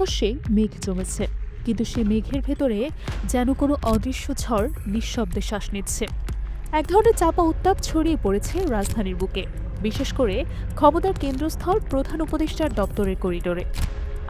প্রকাশ্যে মেঘ জমেছে, কিন্তু সে মেঘের ভেতরে যেন কোনো অদৃশ্য ঝড় নিঃশব্দে শ্বাস নিচ্ছে। এক ধরনের চাপা উত্তাপ ছড়িয়ে পড়েছে রাজধানীর বুকে, বিশেষ করে ক্ষমতার কেন্দ্রস্থল প্রধান উপদেষ্টার দপ্তরের করিডোরে।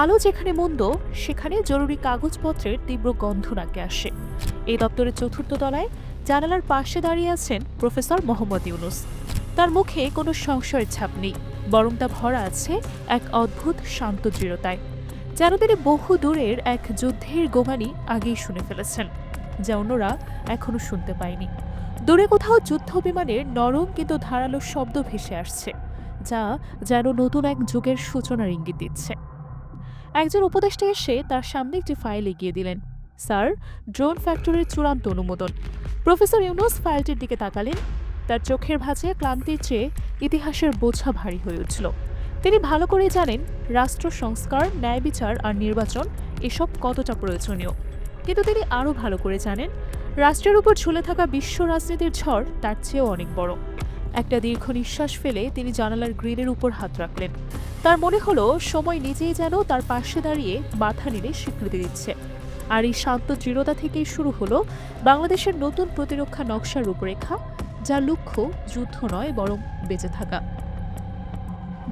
আলো যেখানে মন্দ, সেখানে জরুরি কাগজপত্রের তীব্র গন্ধ নাকে আসে। এই দপ্তরের চতুর্থ তলায় জানালার পাশে দাঁড়িয়ে আছেন প্রফেসর মোহাম্মদ ইউনুস। তার মুখে কোনো সংশয়ের ছাপ নেই, বরং তা ভরা আছে এক অদ্ভুত শান্ত দৃঢ়তায়, যেন তিনি বহু দূরের এক যুদ্ধের গোমানি আগেই শুনে ফেলেছেন, যা অন্যরা এখনো শুনতে পায়নি। দূরে কোথাও যুদ্ধ বিমানের নরম কিন্তু ধারালো শব্দ ভেসে আসছে, যা যেন নতুন এক যুগের সূচনার ইঙ্গিত দিচ্ছে। একজন উপদেষ্টা এসে তার সামনে একটি ফাইল এগিয়ে দিলেন। স্যার, ড্রোন ফ্যাক্টরির চূড়ান্ত অনুমোদন। প্রফেসর ইউনুস ফাইলটির দিকে তাকালেন। তার চোখের ভাঁজে ক্লান্তির চেয়ে ইতিহাসের বোঝা ভারী হয়ে উঠল। তিনি ভালো করেই জানেন রাষ্ট্র সংস্কার, ন্যায় বিচার আর নির্বাচন এসব কতটা প্রয়োজনীয়। কিন্তু তিনি আরও ভালো করে জানেন রাষ্ট্রের উপর ঝুলে থাকা বিশ্ব রাজনীতির ঝড় তার চেয়েও অনেক বড়। একটা দীর্ঘ নিঃশ্বাস ফেলে তিনি জানালার গ্রিলের উপর হাত রাখলেন। তার মনে হলো সময় নিজেই যেন তার পাশে দাঁড়িয়ে মাথা নেড়ে স্বীকৃতি দিচ্ছে। আর এই শান্ত দৃঢ়তা থেকেই শুরু হলো বাংলাদেশের নতুন প্রতিরক্ষা নকশার রূপরেখা, যার লক্ষ্য যুদ্ধ নয় বরং বেঁচে থাকা।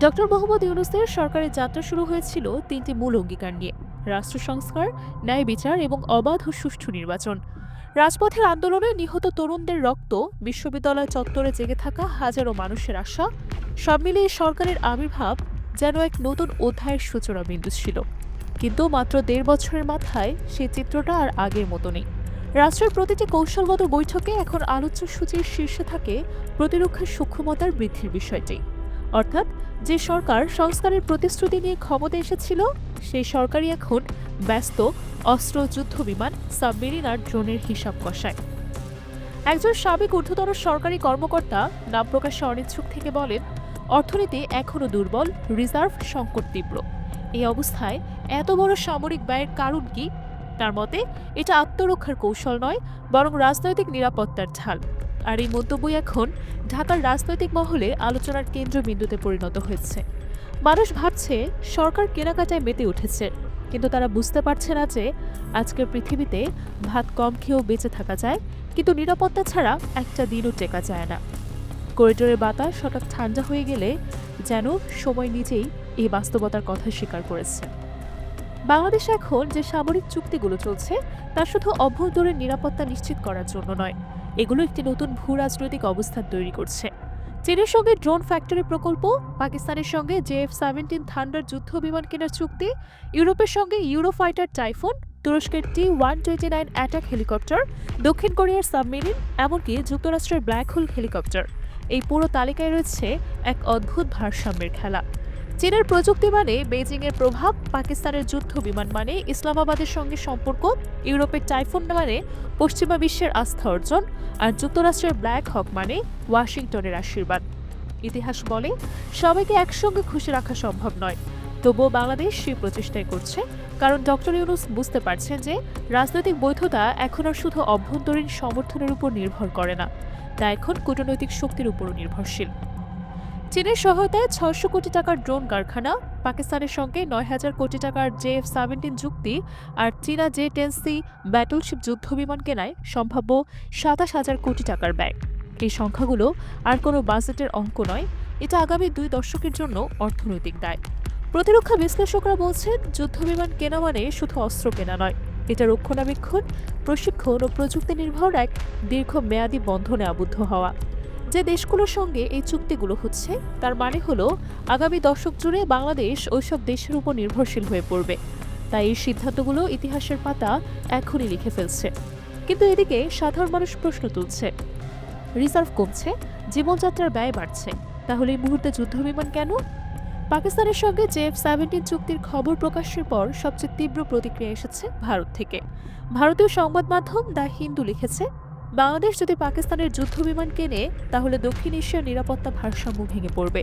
ডক্টর মোহাম্মদ ইউনুসের সরকারের যাত্রা শুরু হয়েছিল তিনটি মূল অঙ্গীকার নিয়ে: রাষ্ট্র সংস্কার, ন্যায় বিচার এবং অবাধ ও সুষ্ঠু নির্বাচন। রাজপথের আন্দোলনে নিহত তরুণদের রক্ত, বিশ্ববিদ্যালয় চত্বরে জেগে থাকা হাজারো মানুষের আশা, সব মিলিয়ে সরকারের আবির্ভাব যেন এক নতুন অধ্যায়ের সূচনা বিন্দু ছিল। কিন্তু মাত্র ১.৫ বছরের মাথায় সেই চিত্রটা আর আগের মতো নেই। রাষ্ট্রের প্রতিটি কৌশলগত বৈঠকে এখন আলোচ্য সূচির শীর্ষে থাকে প্রতিরক্ষার সক্ষমতার বৃদ্ধির বিষয়টি। অর্থাৎ যে সরকার সংস্কারের প্রতিশ্রুতি নিয়ে ক্ষমতা এসেছিল, সেই সরকারই এখন ব্যস্ত অস্ত্র, যুদ্ধবিমান, সাবমেরিন আর ড্রোনের হিসাব কষায়। একজন সাবেক ঊর্ধ্বতন সরকারি কর্মকর্তা নাম প্রকাশে অনিচ্ছুক থেকে বলেন, অর্থনীতি এখনও দুর্বল, রিজার্ভ সংকট তীব্র। এই অবস্থায় এত বড় সামরিক ব্যয়ের কারণ কি? তার মতে এটা আত্মরক্ষার কৌশল নয়, বরং রাজনৈতিক নিরাপত্তার ঢাল। আর এই মন্তব্যই এখন ঢাকার রাজনৈতিক মহলে আলোচনার কেন্দ্রবিন্দুতে পরিণত হয়েছে। মানুষ ভাবছে সরকার কেনাকাটায় মেতে উঠেছে, কিন্তু তারা বুঝতে পারছে না যে আজকের পৃথিবীতে ভাত কম খেয়েও বেঁচে থাকা যায়, কিন্তু নিরাপত্তা ছাড়া একটা দিনও টেকা যায় না। করিডোরের বাতাস হঠাৎ ঠান্ডা হয়ে গেলে যেন সময় নিজেই এই বাস্তবতার কথা স্বীকার করেছে। বাংলাদেশে এখন যে সামরিক চুক্তিগুলো চলছে, তা শুধু অভ্যন্তরীণ নিরাপত্তা নিশ্চিত করার জন্য নয়, এগুলো একটি নতুন ভূ রাজনৈতিক অবস্থান তৈরি করছে। চীনের সঙ্গে ড্রোন ফ্যাক্টরি প্রকল্প, পাকিস্তানের সঙ্গে JF-17 থান্ডার যুদ্ধ বিমান কেনার চুক্তি, ইউরোপের সঙ্গে ইউরোফাইটার টাইফুন, তুরস্কের T-129 অ্যাটাক হেলিকপ্টার, দক্ষিণ কোরিয়ার সাবমেরিন, এমনকি যুক্তরাষ্ট্রের ব্ল্যাক হোল হেলিকপ্টার, এই পুরো তালিকায় রয়েছে এক অদ্ভুত ভারসাম্যের খেলা। চীনের প্রযুক্তি মানে বেইজিংয়ের প্রভাব, পাকিস্তানের যুদ্ধ বিমান মানে ইসলামাবাদের সঙ্গে সম্পর্ক, ইউরোপের টাইফুন মানে পশ্চিমা বিশ্বের আস্থা অর্জন, আর যুক্তরাষ্ট্রের ব্ল্যাক হক মানে ওয়াশিংটনের আশীর্বাদ। ইতিহাস বলে সবাইকে একসঙ্গে খুশি রাখা সম্ভব নয়, তবুও বাংলাদেশ সেই প্রচেষ্টাই করছে, কারণ ডক্টর ইউনুস বুঝতে পারছেন যে রাজনৈতিক বৈধতা এখন আর শুধু অভ্যন্তরীণ সমর্থনের উপর নির্ভর করে না, তা এখন কূটনৈতিক শক্তির উপরও নির্ভরশীল। চীনের সহায়তায় ৬০০ কোটি টাকার ড্রোন কারখানা, পাকিস্তানের সঙ্গে ৯,০০০ কোটি টাকার JF-17 চুক্তি, আর চীনা J-10C ব্যাটলশিপ যুদ্ধবিমান কেনায় সম্ভাব্য ২৭,০০০ কোটি টাকার ব্যয়। এই সংখ্যাগুলো আর কোনো বাজেটের অঙ্ক নয়, এটা আগামী ২ দশকের জন্য অর্থনৈতিক দায়। প্রতিরক্ষা বিশ্লেষকরা বলছেন, যুদ্ধবিমান কেনা মানে শুধু অস্ত্র কেনা নয়, এটা রক্ষণাবেক্ষণ, প্রশিক্ষণ ও প্রযুক্তি নির্ভর এক দীর্ঘমেয়াদী বন্ধনে আবদ্ধ হওয়া। যে দেশগুলোর সঙ্গে এই চুক্তিগুলো হচ্ছে, তার মানে হলো আগামী দশক জুড়ে বাংলাদেশ ওইসব দেশের উপর নির্ভরশীল হয়ে পড়বে। তাই এই সিদ্ধান্তগুলো ইতিহাসের পাতা এখনই লিখে ফেলছে। কিন্তু এদিকে সাধারণ মানুষ প্রশ্ন তুলছে, রিজার্ভ কমছে, জীবনযাত্রার ব্যয় বাড়ছে, তাহলে এই মুহূর্তে যুদ্ধবিমান কেন? পাকিস্তানের সঙ্গে JF-17 চুক্তির খবর প্রকাশের পর সবচেয়ে তীব্র প্রতিক্রিয়া এসেছে ভারত থেকে। ভারতীয় সংবাদ মাধ্যম দ্য হিন্দু লিখেছে, বাংলাদেশ যদি পাকিস্তানের যুদ্ধবিমান কেনে, তাহলে দক্ষিণ এশিয়ার নিরাপত্তা ভারসাম্য ভেঙে পড়বে।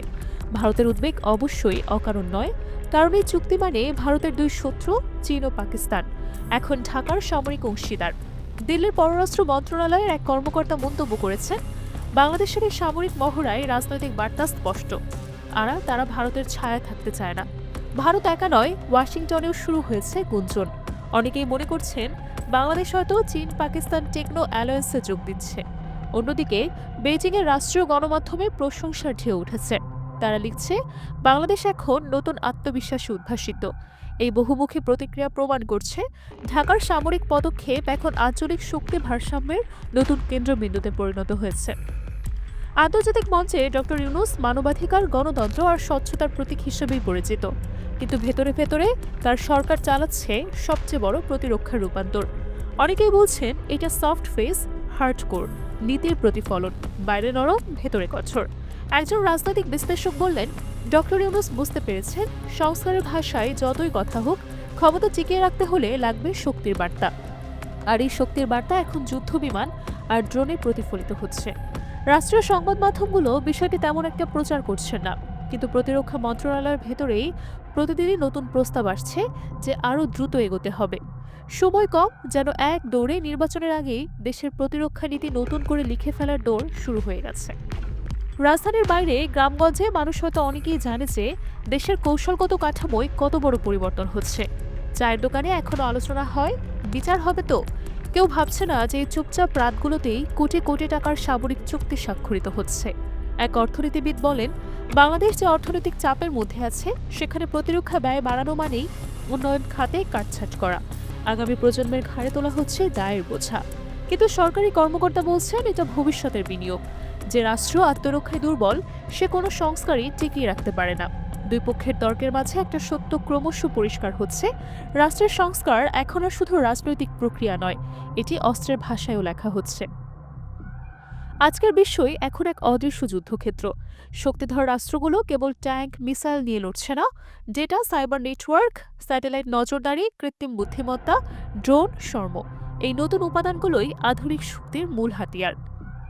ভারতের উদ্বেগ অবশ্যই অকারণ নয়, কারণ এই চুক্তি মানে ভারতের দুই শত্রু, চীন ও পাকিস্তান, এখন ঢাকার সামরিক অংশীদার। দিল্লির পররাষ্ট্র মন্ত্রণালয়ের এক কর্মকর্তা মন্তব্য করেছেন, বাংলাদেশের এই সামরিক মহড়ায় রাজনৈতিক বার্তা স্পষ্ট, তারা ভারতের ছায়া থাকতে চায় না। ভারত একা নয়, ওয়াশিংটনেও শুরু হয়েছে গুঞ্জন। অনেকেই মনে করছেন বাংলাদেশ হয়তো চীন পাকিস্তান টেকনো অ্যালায়েন্সে যোগ দিচ্ছে। অন্যদিকে বেইজিংয়ের রাষ্ট্রীয় গণমাধ্যমে প্রশংসার ঢেউ উঠেছে। তারা লিখছে, বাংলাদেশ এখন নতুন আত্মবিশ্বাসে উদ্ভাসিত। এই বহুমুখী প্রতিক্রিয়া প্রমাণ করছে ঢাকার সামরিক পদক্ষেপ এখন আঞ্চলিক শক্তি ভারসাম্যের নতুন কেন্দ্রবিন্দুতে পরিণত হয়েছে। আন্তর্জাতিক মঞ্চে ডক্টর ইউনূস মানবাধিকার, গণতন্ত্র আর স্বচ্ছতার প্রতীক হিসেবেই পরিচিত, কিন্তু ভেতরে ভেতরে তার সরকার চালাচ্ছে সবচেয়ে বড় প্রতিরক্ষার রূপান্তর। অনেকেই বলছেন এটা সফট ফেস, হার্ডকোর নীতির প্রতিফলন, বাইরে নরম ভেতরে কঠোর। একজন রাজনৈতিক বিশ্লেষক বললেন, ডক্টর ইউনূস বুঝতে পেরেছেন সংস্কারের ভাষায় যতই কথা হোক, ক্ষমতা টিকিয়ে রাখতে হলে লাগবে শক্তির বার্তা। আর এই শক্তির বার্তা এখন যুদ্ধবিমান আর ড্রোনে প্রতিফলিত হচ্ছে। রাষ্ট্রীয় সংবাদ মাধ্যমগুলো বিষয়টি তেমন একটা প্রচার করছে না, কিন্তু প্রতিরক্ষা মন্ত্রণালয়ের ভেতরেই প্রতিদিনই নতুন প্রস্তাব আসছে যে আরও দ্রুত এগোতে হবে। সময় কম, যেন এক দৌড়ে নির্বাচনের আগেই দেশের প্রতিরক্ষা নীতি নতুন করে লিখে ফেলার দৌড় শুরু হয়ে গেছে। রাজধানীর বাইরে গ্রামগঞ্জে মানুষ হয়তো অনেকেই জানে যে দেশের কৌশলগত কাঠামোয় কত বড় পরিবর্তন হচ্ছে। চায়ের দোকানে এখনো আলোচনা হয়, বিচার হবে তো। কেউ ভাবছে না যে এই চুপচাপ রাতগুলোতেই কোটি কোটি টাকার সামরিক চুক্তি স্বাক্ষরিত হচ্ছে। এক অর্থনীতিবিদ বলেন, বাংলাদেশ যে অর্থনৈতিক চাপের মধ্যে আছে, সেখানে প্রতিরক্ষা ব্যয় বাড়ানো মানেই উন্নয়ন খাতে কাটছাঁট করা। আগামী প্রজন্মের ঘাড়ে তোলা হচ্ছে দায়ের বোঝা। কিন্তু সরকারি কর্মকর্তা বলছেন এটা ভবিষ্যতের বিনিয়োগ। যে রাষ্ট্র আত্মরক্ষায় দুর্বল, সে কোনো সংস্কারই টিকিয়ে রাখতে পারে না। দুই পক্ষের তর্কের মাঝে একটা সত্য ক্রমশ পরিষ্কার হচ্ছে, রাষ্ট্রের সংস্কার এখন আর শুধু রাজনৈতিক প্রক্রিয়া নয়, এটি অস্ত্রের ভাষায়ও লেখা হচ্ছে। আজকের বিশ্বই এখন এক অদৃশ্য যুদ্ধক্ষেত্র। শক্তিধর রাষ্ট্রগুলো কেবল ট্যাঙ্ক, মিসাইল নিয়ে লড়ছে না, ডেটা, সাইবার নেটওয়ার্ক, স্যাটেলাইট নজরদারি, কৃত্রিম বুদ্ধিমত্তা, ড্রোন, শর্ম, এই নতুন উপাদানগুলোই আধুনিক শক্তির মূল হাতিয়ার।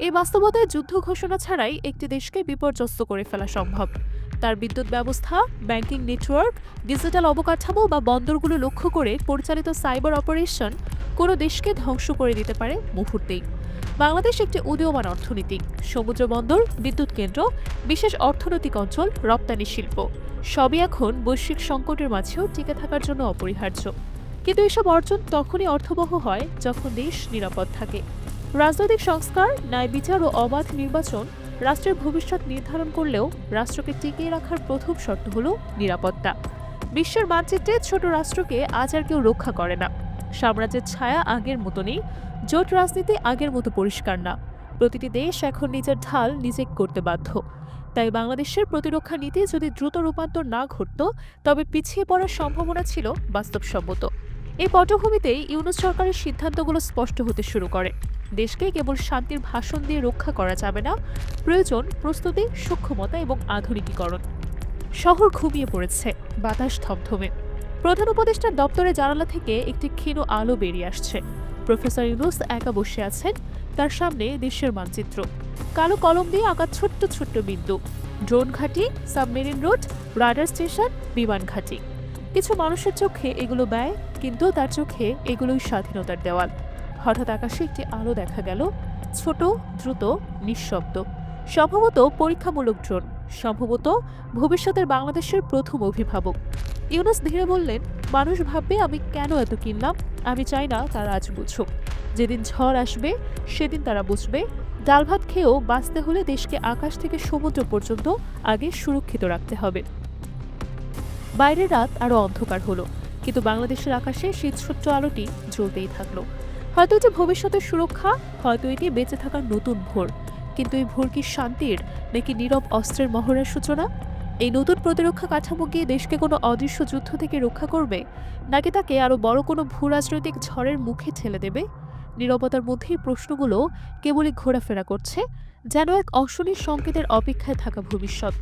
এই বাস্তবতায় যুদ্ধ ঘোষণা ছাড়াই একটি দেশকে বিপর্যস্ত করে ফেলা সম্ভব। তার বিদ্যুৎ ব্যবস্থা, ব্যাংকিং নেটওয়ার্ক, ডিজিটাল অবকাঠামো বা বন্দরগুলো লক্ষ্য করে পরিচালিত সাইবার অপারেশন কোনো দেশকে ধ্বংস করে দিতে পারে মুহূর্তেই। বাংলাদেশ একটি উদীয়মান অর্থনীতি, সমুদ্র বন্দর, বিদ্যুৎ কেন্দ্র, বিশেষ অর্থনৈতিক অঞ্চল, রপ্তানি শিল্প, সবই এখন বৈশ্বিক সংকটের মাঝেও টিকে থাকার জন্য অপরিহার্য। কিন্তু এসব অর্জন তখনই অর্থবহ হয় যখন দেশ নিরাপদ থাকে। রাজনৈতিক সংস্কার, ন্যায় বিচার ও অবাধ নির্বাচন রাষ্ট্রের ভবিষ্যৎ নির্ধারণ করলেও রাষ্ট্রকে টিকিয়ে রাখার প্রথম শর্ত হল নিরাপত্তা। বিশ্বের মানচিত্রে ছোট রাষ্ট্রকে আজ আর কেউ রক্ষা করে না। সাম্রাজ্যের ছায়া আগের মতো নেই, জোট রাজনীতি আগের মতো পরিষ্কার না। প্রতিটি দেশ এখন নিজের ঢাল নিজে করতে বাধ্য। তাই বাংলাদেশের প্রতিরক্ষা নীতি যদি দ্রুত রূপান্তর না ঘটত, তবে পিছিয়ে পড়ার সম্ভাবনা ছিল বাস্তবসম্মত। এই পটভূমিতেই ইউনূস সরকারের সিদ্ধান্তগুলো স্পষ্ট হতে শুরু করে। দেশকে কেবল শান্তির ভাষণ দিয়ে রক্ষা করা যাবে না, প্রয়োজন প্রস্তুতি, সক্ষমতা এবং আধুনিকীকরণ। শহর ঘুমিয়ে পড়েছে, বাতাস থমথমে। প্রধান উপদেষ্টার দপ্তরের জানালা থেকে একটি ক্ষীণ আলো বেরিয়ে আসছে। প্রফেসর ইউনূস একা বসে আছেন, তার সামনে দেশের মানচিত্র, কালো কলম দিয়ে আঁকা ছোট্ট ছোট্ট বিন্দু, ড্রোন ঘাঁটি, সাবমেরিন রুট, রাডার স্টেশন, বিমান ঘাঁটি। কিছু মানুষের চোখে এগুলো ব্যয়, কিন্তু তার চোখে এগুলোই স্বাধীনতার দেওয়াল। হঠাৎ আকাশে একটি আলো দেখা গেল, ছোট, দ্রুত, নিঃশব্দ। সম্ভবত পরীক্ষামূলক ড্রোন, সম্ভবত ভবিষ্যতের বাংলাদেশের প্রথম অভিভাবক। ইউনূস ধীরে বললেন, মানুষ ভাববে আমি কেন এত কিনলাম। আমি চাই না তারা আজ বুঝুক। যেদিন ঝড় আসবে সেদিন তারা বুঝবে, ডাল ভাত খেয়েও বাঁচতে হলে দেশকে আকাশ থেকে সমুদ্র পর্যন্ত আগে সুরক্ষিত রাখতে হবে। বাইরের রাত আরো অন্ধকার হলো, কিন্তু বাংলাদেশের আকাশে সেই ছোট্ট আলোটি জ্বলতেই থাকলো। হয়তো এটি ভবিষ্যতের সুরক্ষা, হয়তো এটি বেঁচে থাকার নতুন ভোর। কিন্তু এই ভোর কি শান্তির, নাকি নীরব অস্ত্রের মহড়ার সূচনা? এই নতুন প্রতিরক্ষা কাঠামো গিয়ে দেশকে কোনো অদৃশ্য যুদ্ধ থেকে রক্ষা করবে, নাকি তাকে আরো বড় কোনো ভূ রাজনৈতিক ঝড়ের মুখে ঠেলে দেবে? নীরবতার মধ্যেই প্রশ্নগুলো কেবলই ঘোরাফেরা করছে, যেন এক অশনি সংকেতের অপেক্ষায় থাকা ভবিষ্যৎ।